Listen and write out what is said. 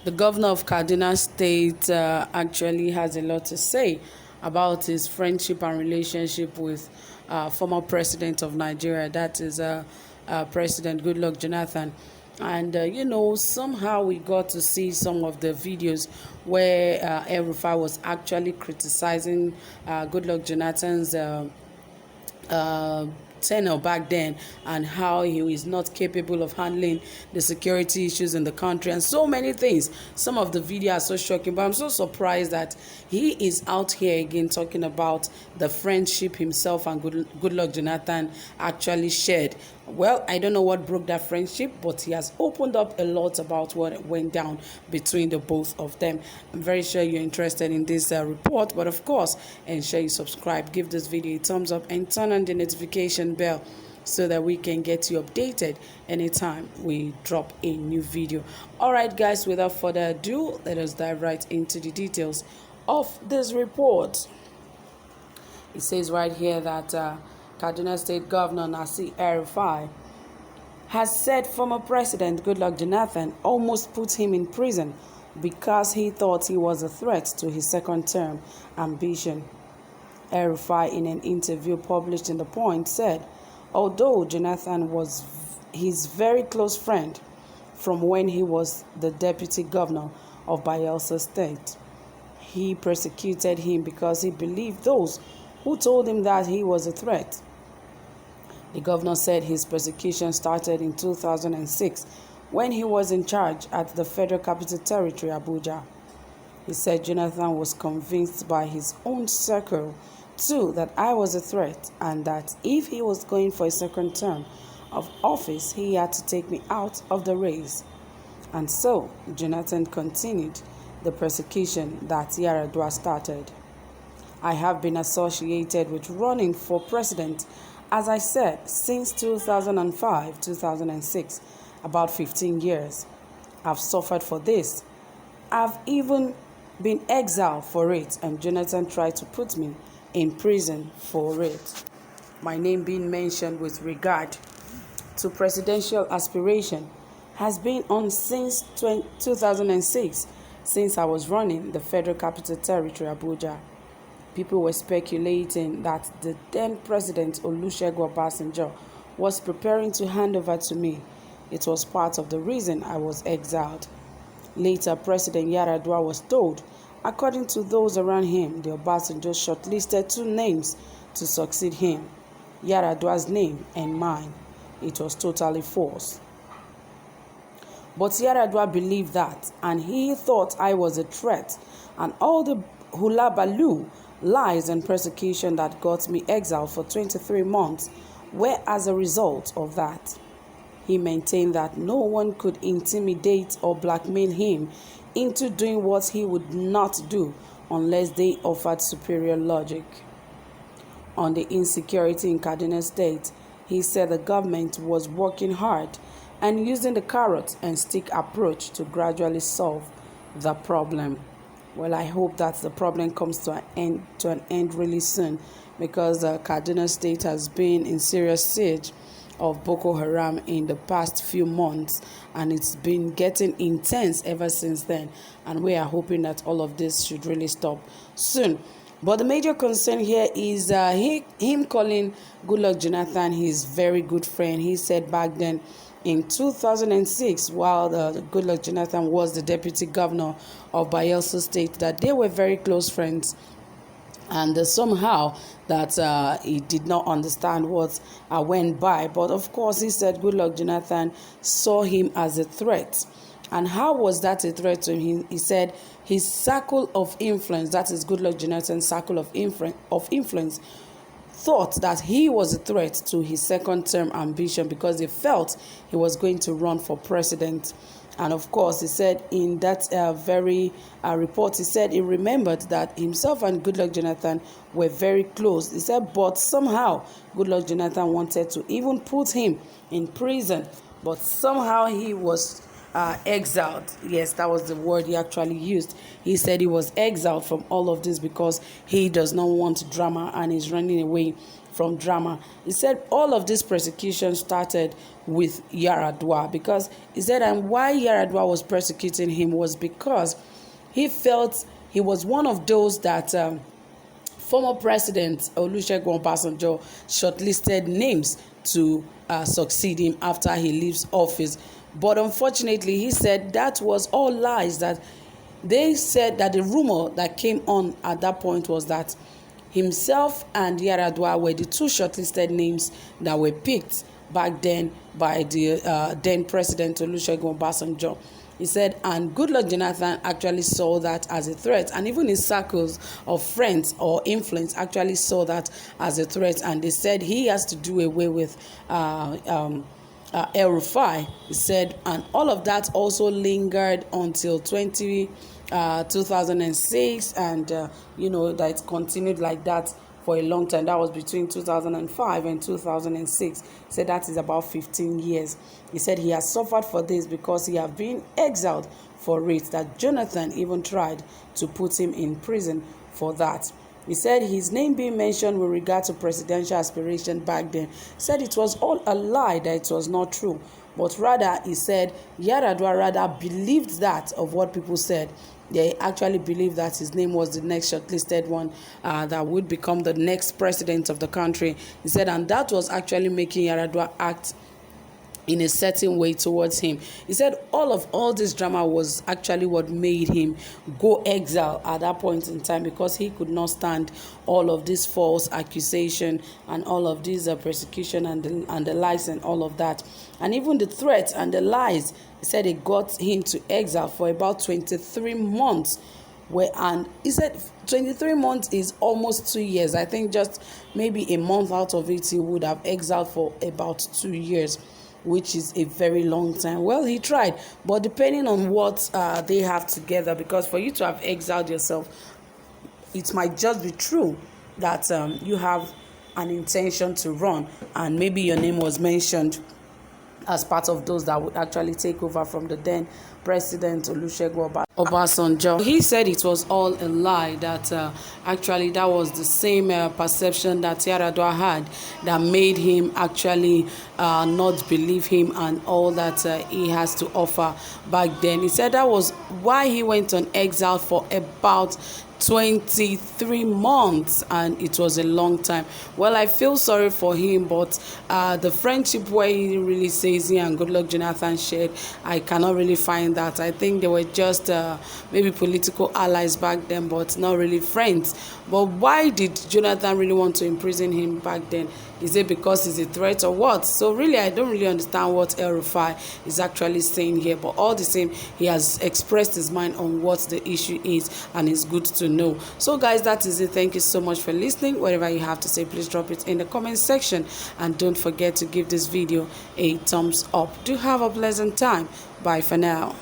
The governor of Kaduna State actually has a lot to say about his friendship and relationship with former president of Nigeria, that is President Goodluck Jonathan. And, somehow we got to see some of the videos where El-Rufai was actually criticizing Goodluck Jonathan's uh, tenure back then, and how he is not capable of handling the security issues in the country and so many things. Some of the videos are so shocking, but I'm so surprised that he is out here again talking about the friendship himself and Goodluck Jonathan actually shared. Well, I don't know what broke that friendship, but he has opened up a lot about what went down between the both of them. I'm very sure you're interested in this report, but of course, ensure you subscribe, give this video a thumbs up, and turn on the notification bell so that we can get you updated anytime we drop a new video. All right, guys, without further ado, let us dive right into the details of this report. It says right here that Kaduna State Governor Nasir El-Rufai has said former President Goodluck Jonathan almost put him in prison because he thought he was a threat to his second-term ambition. El-Rufai, in an interview published in The Point, said, although Jonathan was his very close friend from when he was the deputy governor of Bayelsa State, he persecuted him because he believed those who told him that he was a threat. The governor said his persecution started in 2006 when he was in charge at the Federal Capital Territory, Abuja. He said Jonathan was convinced by his own circle too that I was a threat, and that if he was going for a second term of office, he had to take me out of the race. And so Jonathan continued the persecution that Yar'Adua started. I have been associated with running for president, as I said, since 2005-2006, about 15 years. I've suffered for this. I've even been exiled for it, and Jonathan tried to put me in prison for it. My name being mentioned with regard to presidential aspiration has been on since 2006, since I was running the Federal Capital Territory, Abuja. People were speculating that the then President Olusegun Obasanjo was preparing to hand over to me. It was part of the reason I was exiled. Later, President Yar'Adua was told, according to those around him, the Obasanjo shortlisted two names to succeed him, Yar'Adua's name and mine. It was totally false. But Yar'Adua believed that, and he thought I was a threat, and all the hula baloo, lies and persecution that got me exiled for 23 months were as a result of that. He maintained that no one could intimidate or blackmail him into doing what he would not do unless they offered superior logic. On the insecurity in Kaduna State, he said the government was working hard and using the carrot and stick approach to gradually solve the problem. Well, I hope that the problem comes to an end really soon, because Kaduna State has been in serious siege of Boko Haram in the past few months, and it's been getting intense ever since then, and we are hoping that all of this should really stop soon. But the major concern here is him calling Goodluck Jonathan his very good friend. He said back then in 2006, while Goodluck Jonathan was the deputy governor of Bayelsa State, that they were very close friends, and somehow that he did not understand what went by. But of course, he said Goodluck Jonathan saw him as a threat. And how was that a threat to him? He said his circle of influence, that is Goodluck Jonathan's circle of influence, thought that he was a threat to his second-term ambition because they felt he was going to run for president. And of course, he said in that very report, he said he remembered that himself and Goodluck Jonathan were very close. He said, but somehow Goodluck Jonathan wanted to even put him in prison, but somehow he was exiled. Yes, that was the word he actually used. He said he was exiled from all of this because he does not want drama and is running away from drama. He said all of this persecution started with Yaradua, because he said, and why Yaradua was persecuting him was because he felt he was one of those that former President Olusegun Obasanjo shortlisted names to succeed him after he leaves office. But unfortunately, he said that was all lies. That they said that the rumor that came on at that point was that himself and Yaradua were the two shortlisted names that were picked back then by the then President Olusegun Obasanjo. He said, and Goodluck Jonathan actually saw that as a threat, and even his circles of friends or influence actually saw that as a threat, and they said he has to do away with El-Rufai. He said, and all of that also lingered until 2006, and that it continued like that for a long time. That was between 2005 and 2006. He said that is about 15 years. He said he has suffered for this because he has been exiled for it, that Jonathan even tried to put him in prison for that. He said his name being mentioned with regard to presidential aspiration back then, said it was all a lie, that it was not true. But rather, he said, Yaradua rather believed that of what people said. They actually believed that his name was the next shortlisted one that would become the next president of the country. He said, and that was actually making Yaradua act in a certain way towards him. He said all this drama was actually what made him go exile at that point in time, because he could not stand all of this false accusation and all of this persecution and the lies and all of that, and even the threats and the lies. He said it got him to exile for about 23 months. And he said 23 months is almost 2 years. I think just maybe a month out of it he would have exiled for about 2 years, which is a very long time. Well, he tried, but depending on what they have together, because for you to have exiled yourself, it might just be true that you have an intention to run, and maybe your name was mentioned as part of those that would actually take over from the then President Olusegun Obasanjo. He said it was all a lie, that actually that was the same perception that Yaradua had that made him actually not believe him and all that he has to offer back then. He said that was why he went on exile for about 23 months, and it was a long time. Well, I feel sorry for him, but the friendship where he really says he and Goodluck Jonathan shared, I cannot really find that. I think they were just maybe political allies back then, but not really friends. But why did Jonathan really want to imprison him back then? Is it because he's a threat or what? So really, I don't really understand what El-Rufai is actually saying here. But all the same, he has expressed his mind on what the issue is, and it's good to know. So guys, that is it. Thank you so much for listening. Whatever you have to say, please drop it in the comment section. And don't forget to give this video a thumbs up. Do have a pleasant time. Bye for now.